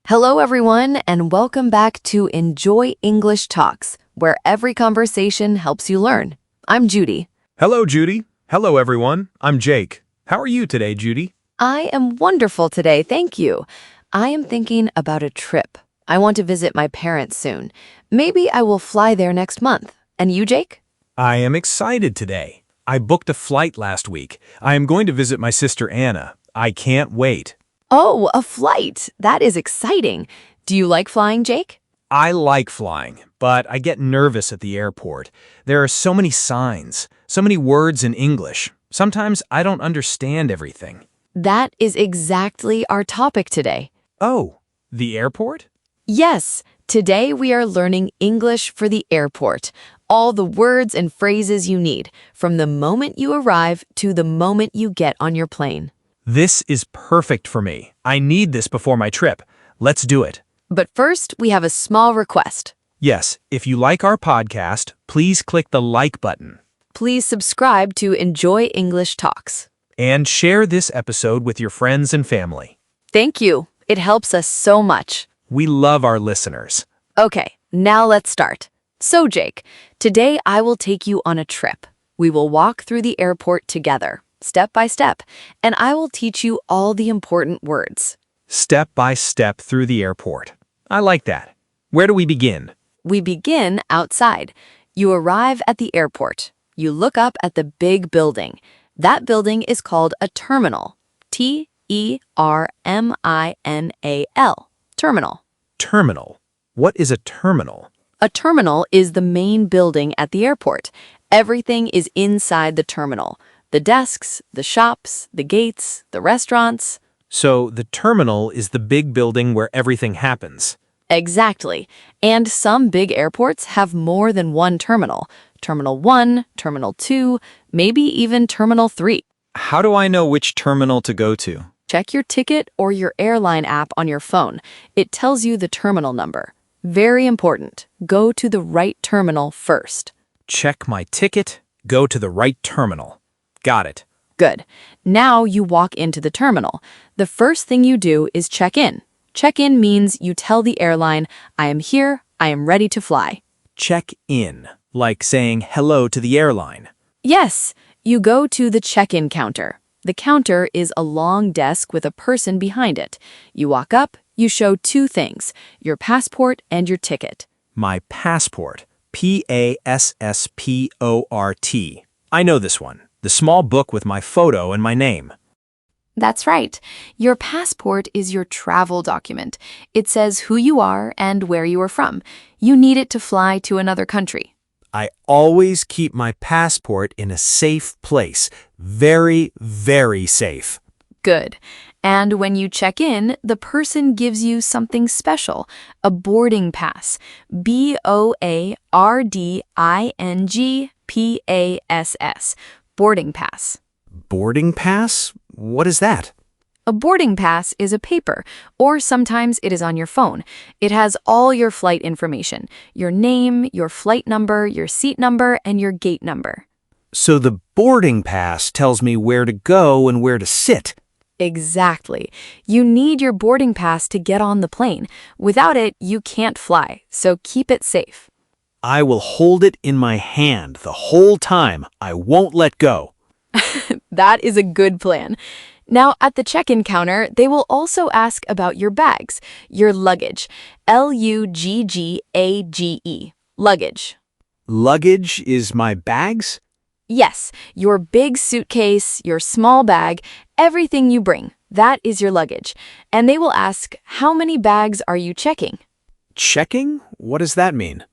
Hello, everyone, and welcome back to Enjoy English Talks, where every conversation helps you learn. I'm Judy. Hello, Judy. Hello, everyone. I'm Jake. How are you today, Judy? I am wonderful today, thank you. I am thinking about a trip. I want to visit my parents soon. Maybe I will fly there next month. And you, Jake? I am excited today. I booked a flight last week. I am going to visit my sister Anna. I can't wait. Oh, a flight. That is exciting. Do you like flying, Jake? I like flying, but I get nervous at the airport. There are so many signs, so many words in English. Sometimes I don't understand everything. That is exactly our topic today. Oh, the airport? Yes, today we are learning English for the airport. All the words and phrases you need, from the moment you arrive to the moment you get on your plane. This is perfect for me. I need this before my trip. Let's do it. But first, we have a small request. Yes, if you like our podcast, please click the like button. Please subscribe to Enjoy English Talks. And share this episode with your friends and family. Thank you. It helps us so much. We love our listeners. Okay, now let's start. So, Jake, today I will take you on a trip. We will walk through the airport together, step by step, and I will teach you all the important words. Step by step through the airport. I like that. Where do we begin? We begin outside. You arrive at the airport. You look up at the big building. That building is called a terminal. T-E-R-M-I-N-A-L. Terminal. Terminal. What is a terminal? A terminal is the main building at the airport. Everything is inside the terminal. The desks, the shops, the gates, the restaurants. So the terminal is the big building where everything happens. Exactly. And some big airports have more than one terminal. Terminal 1, Terminal 2, maybe even Terminal 3. How do I know which terminal to go to? Check your ticket or your airline app on your phone. It tells you the terminal number. Very important. Go to the right terminal first. Check my ticket, go to the right terminal. Got it. Good. Now you walk into the terminal. The first thing you do is check in. Check in means you tell the airline, I am here, I am ready to fly. Check in, like saying hello to the airline. Yes, you go to the check-in counter. The counter is a long desk with a person behind it. You walk up, you show two things, your passport and your ticket. My passport. P-A-S-S-P-O-R-T. I know this one. The small book with my photo and my name. That's right. Your passport is your travel document. It says who you are and where you are from. You need it to fly to another country. I always keep my passport in a safe place. Very, very safe. Good. And when you check in, the person gives you something special, a boarding pass. B-O-A-R-D-I-N-G-P-A-S-S. Boarding pass. Boarding pass? What is that? A boarding pass is a paper, or sometimes it is on your phone. It has all your flight information, your name, your flight number, your seat number, and your gate number. So the boarding pass tells me where to go and where to sit. Exactly. You need your boarding pass to get on the plane. Without it, you can't fly, so keep it safe. I will hold it in my hand the whole time. I won't let go. That is a good plan. Now, at the check-in counter, they will also ask about your bags, your luggage. L-U-G-G-A-G-E. Luggage. Luggage is my bags? Yes, your big suitcase, your small bag, everything you bring. That is your luggage. And they will ask, how many bags are you checking? Checking? What does that mean?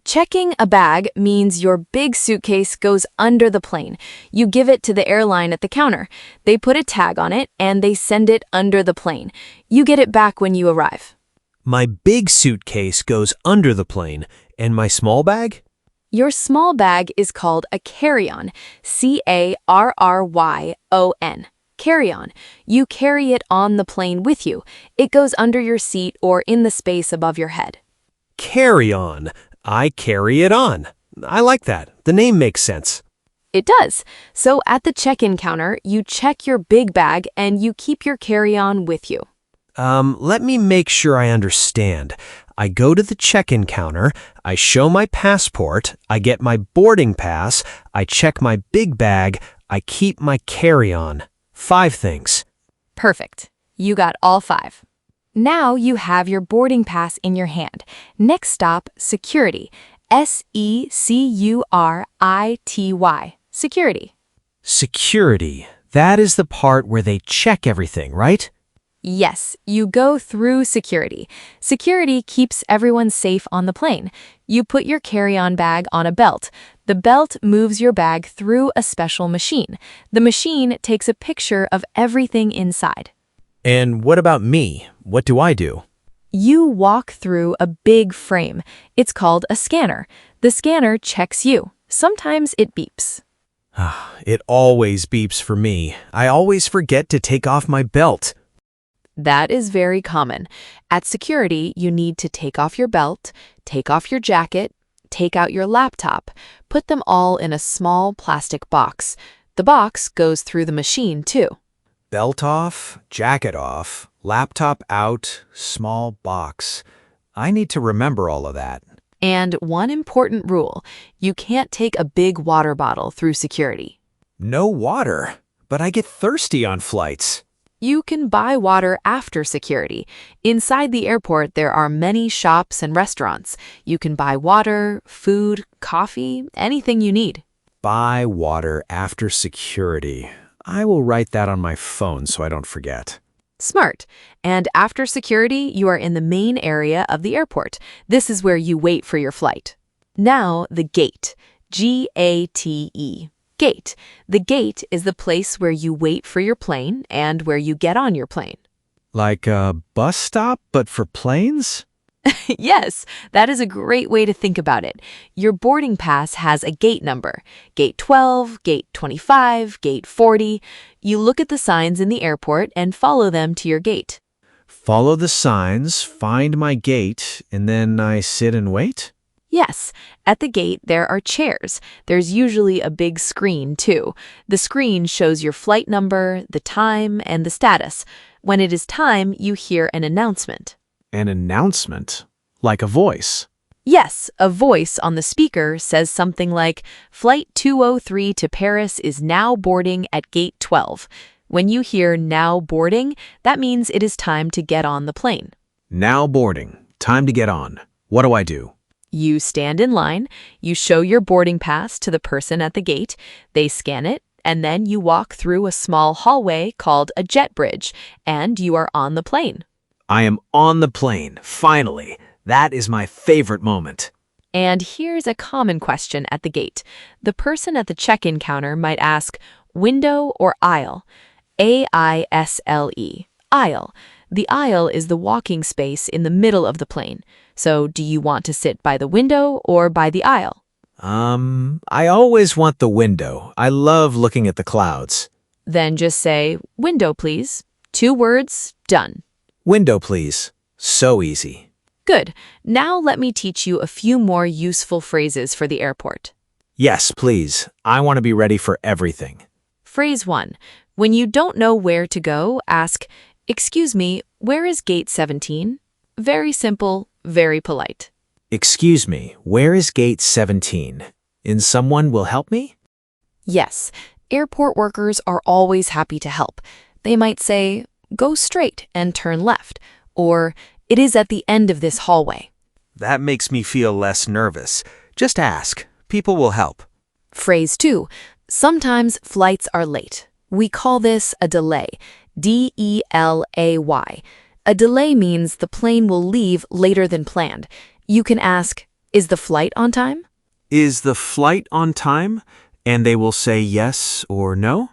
Checking a bag means your big suitcase goes under the plane. You give it to the airline at the counter. They put a tag on it and they send it under the plane. You get it back when you arrive. My big suitcase goes under the plane, and my small bag? Your small bag is called a carry-on. C-A-R-R-Y-O-N. Carry-on. You carry it on the plane with you. It goes under your seat or in the space above your head. Carry on. I carry it on. I like that. The name makes sense. It does. So at the check-in counter, you check your big bag and you keep your carry-on with you. Let me make sure I understand. I go to the check-in counter, I show my passport, I get my boarding pass, I check my big bag, I keep my carry-on. 5 things. Perfect. You got all 5. Now you have your boarding pass in your hand. Next stop, security. S-E-C-U-R-I-T-Y. Security. Security. That is the part where they check everything, right? Yes, you go through security. Security keeps everyone safe on the plane. You put your carry-on bag on a belt. The belt moves your bag through a special machine. The machine takes a picture of everything inside. And what about me? What do I do? You walk through a big frame. It's called a scanner. The scanner checks you. Sometimes it beeps. It always beeps for me. I always forget to take off my belt. That is very common. At security, you need to take off your belt, take off your jacket, take out your laptop, put them all in a small plastic box. The box goes through the machine, too. Belt off, jacket off, laptop out, small box. I need to remember all of that. And one important rule, you can't take a big water bottle through security. No water, but I get thirsty on flights. You can buy water after security. Inside the airport, there are many shops and restaurants. You can buy water, food, coffee, anything you need. Buy water after security. I will write that on my phone so I don't forget. Smart. And after security, you are in the main area of the airport. This is where you wait for your flight. Now, the gate. G-A-T-E. Gate. The gate is the place where you wait for your plane and where you get on your plane. Like a bus stop, but for planes? Yes, that is a great way to think about it. Your boarding pass has a gate number. Gate 12, Gate 25, Gate 40. You look at the signs in the airport and follow them to your gate. Follow the signs, find my gate, and then I sit and wait? Yes, at the gate there are chairs. There's usually a big screen, too. The screen shows your flight number, the time, and the status. When it is time, you hear an announcement. An announcement? Like a voice? Yes, a voice on the speaker says something like, Flight 203 to Paris is now boarding at Gate 12. When you hear now boarding, that means it is time to get on the plane. Now boarding. Time to get on. What do I do? You stand in line, you show your boarding pass to the person at the gate, they scan it, and then you walk through a small hallway called a jet bridge, and you are on the plane. I am on the plane, finally. That is my favorite moment. And here's a common question at the gate. The person at the check-in counter might ask, window or aisle? A-I-S-L-E, aisle. The aisle is the walking space in the middle of the plane. So do you want to sit by the window or by the aisle? I always want the window. I love looking at the clouds. Then just say, window, please. 2 words, done. Window, please. So easy. Good. Now let me teach you a few more useful phrases for the airport. Yes, please. I want to be ready for everything. Phrase 1. When you don't know where to go, ask, excuse me, where is gate 17? Very simple, very polite. Excuse me, where is gate 17? And someone will help me? Yes, airport workers are always happy to help. They might say, go straight and turn left, or it is at the end of this hallway. That makes me feel less nervous. Just ask. People will help. Phrase 2. Sometimes flights are late. We call this a delay. D-E-L-A-Y. A delay means the plane will leave later than planned. You can ask, is the flight on time? Is the flight on time? And they will say yes or no?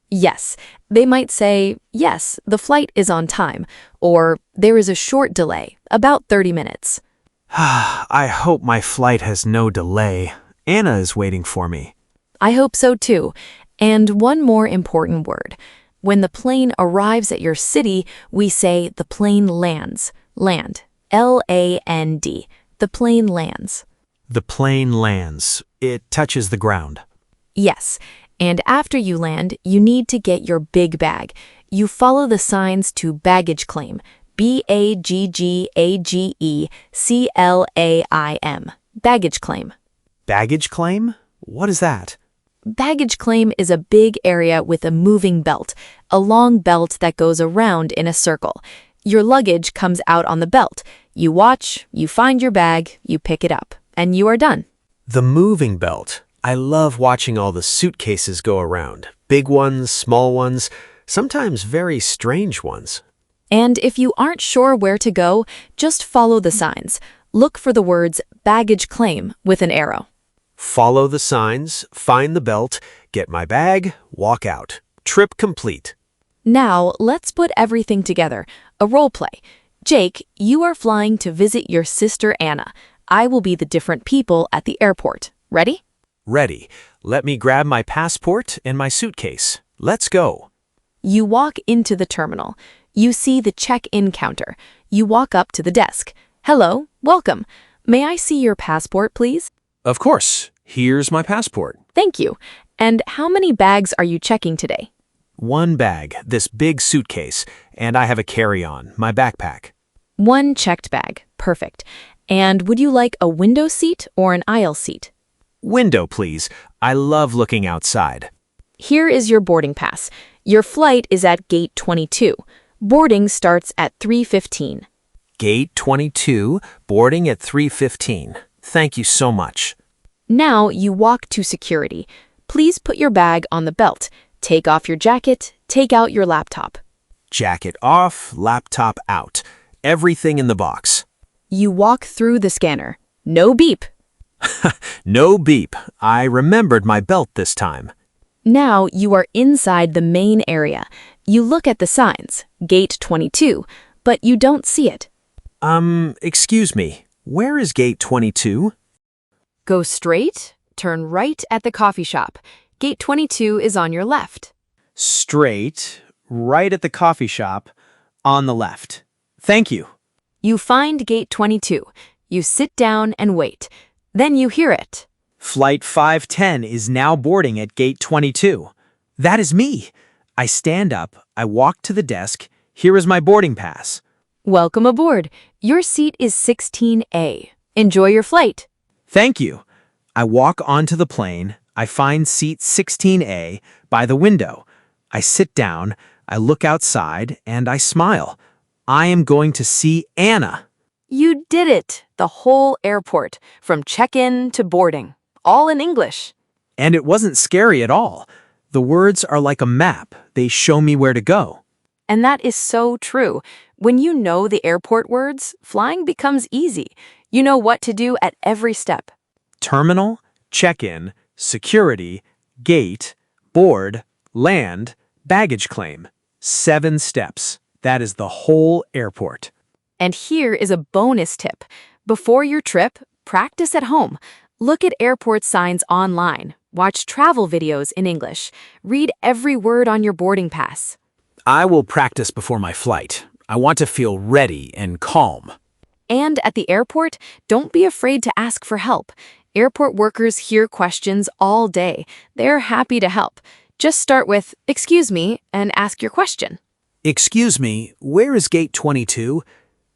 Yes. They might say, yes, the flight is on time, or there is a short delay, about 30 minutes. I hope my flight has no delay. Anna is waiting for me. I hope so too. And one more important word. When the plane arrives at your city, we say the plane lands. Land. L-A-N-D. The plane lands. The plane lands. It touches the ground. Yes. And after you land, you need to get your big bag. You follow the signs to baggage claim. BAGGAGECLAIM. Baggage claim. Baggage claim? What is that? Baggage claim is a big area with a moving belt, a long belt that goes around in a circle. Your luggage comes out on the belt. You watch, you find your bag, you pick it up, and you are done. The moving belt. I love watching all the suitcases go around. Big ones, small ones, sometimes very strange ones. And if you aren't sure where to go, just follow the signs. Look for the words baggage claim with an arrow. Follow the signs, find the belt, get my bag, walk out. Trip complete. Now, let's put everything together. A role play. Jake, you are flying to visit your sister Anna. I will be the different people at the airport. Ready? Ready. Let me grab my passport and my suitcase. Let's go. You walk into the terminal. You see the check-in counter. You walk up to the desk. Hello, welcome. May I see your passport, please? Of course. Here's my passport. Thank you. And how many bags are you checking today? One bag, this big suitcase, and I have a carry-on, my backpack. One checked bag. Perfect. And would you like a window seat or an aisle seat? Window, please. I love looking outside. Here is your boarding pass. Your flight is at gate 22. Boarding starts at 3:15. Gate 22, boarding at 3:15. Thank you so much. Now you walk to security. Please put your bag on the belt. Take off your jacket. Take out your laptop. Jacket off, laptop out. Everything in the box. You walk through the scanner. No beep. No beep. I remembered my belt this time. Now you are inside the main area. You look at the signs, gate 22, but you don't see it. Excuse me. Where is gate 22? Go straight, turn right at the coffee shop. Gate 22 is on your left. Straight, right at the coffee shop, on the left. Thank you. You find gate 22. You sit down and wait. Then you hear it. Flight 510 is now boarding at gate 22. That is me. I stand up, I walk to the desk. Here is my boarding pass. Welcome aboard. Your seat is 16A. Enjoy your flight. Thank you. I walk onto the plane. I find seat 16A by the window. I sit down, I look outside, and I smile. I am going to see Anna. You did it. The whole airport, from check-in to boarding, all in English. And it wasn't scary at all. The words are like a map. They show me where to go. And that is so true. When you know the airport words, flying becomes easy. You know what to do at every step. Terminal, check-in, security, gate, board, land, baggage claim. 7 steps. That is the whole airport. And here is a bonus tip. Before your trip, practice at home. Look at airport signs online. Watch travel videos in English. Read every word on your boarding pass. I will practice before my flight. I want to feel ready and calm. And at the airport, don't be afraid to ask for help. Airport workers hear questions all day. They're happy to help. Just start with, "Excuse me," and ask your question. Excuse me, where is gate 22?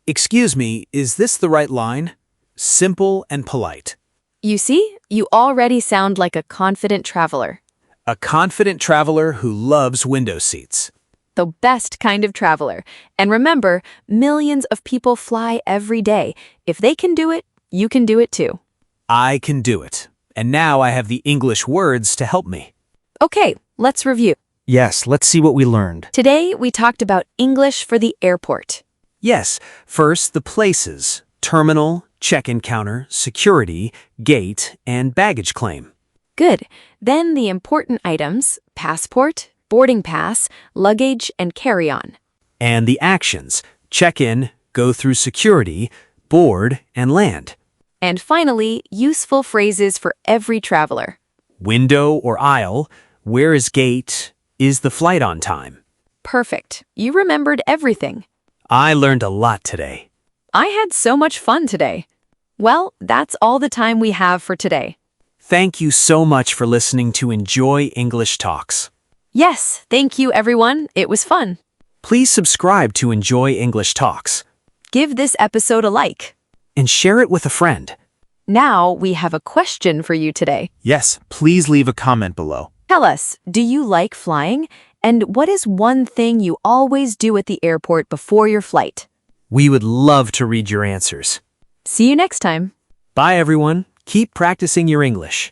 Excuse me, is this the right line? Simple and polite. You see, you already sound like a confident traveler. A confident traveler who loves window seats. The best kind of traveler. And remember, millions of people fly every day. If they can do it, you can do it too. I can do it. And now I have the English words to help me. Okay, let's review. Yes, let's see what we learned. Today, we talked about English for the airport. Yes, first the places, terminal, check-in counter, security, gate, and baggage claim. Good. Then the important items, passport, boarding pass, luggage, and carry-on. And the actions, check-in, go through security, board, and land. And finally, useful phrases for every traveler. Window or aisle, where is gate, is the flight on time? Perfect. You remembered everything. I learned a lot today. I had so much fun today. Well, that's all the time we have for today. Thank you so much for listening to Enjoy English Talks. Yes, thank you, everyone. It was fun. Please subscribe to Enjoy English Talks Give this episode a like. and share it with a friend. Now we have a question for you today. Yes, please leave a comment below. Tell us, do you like flying? And what is one thing you always do at the airport before your flight? We would love to read your answers. See you next time. Bye, everyone. Keep practicing your English.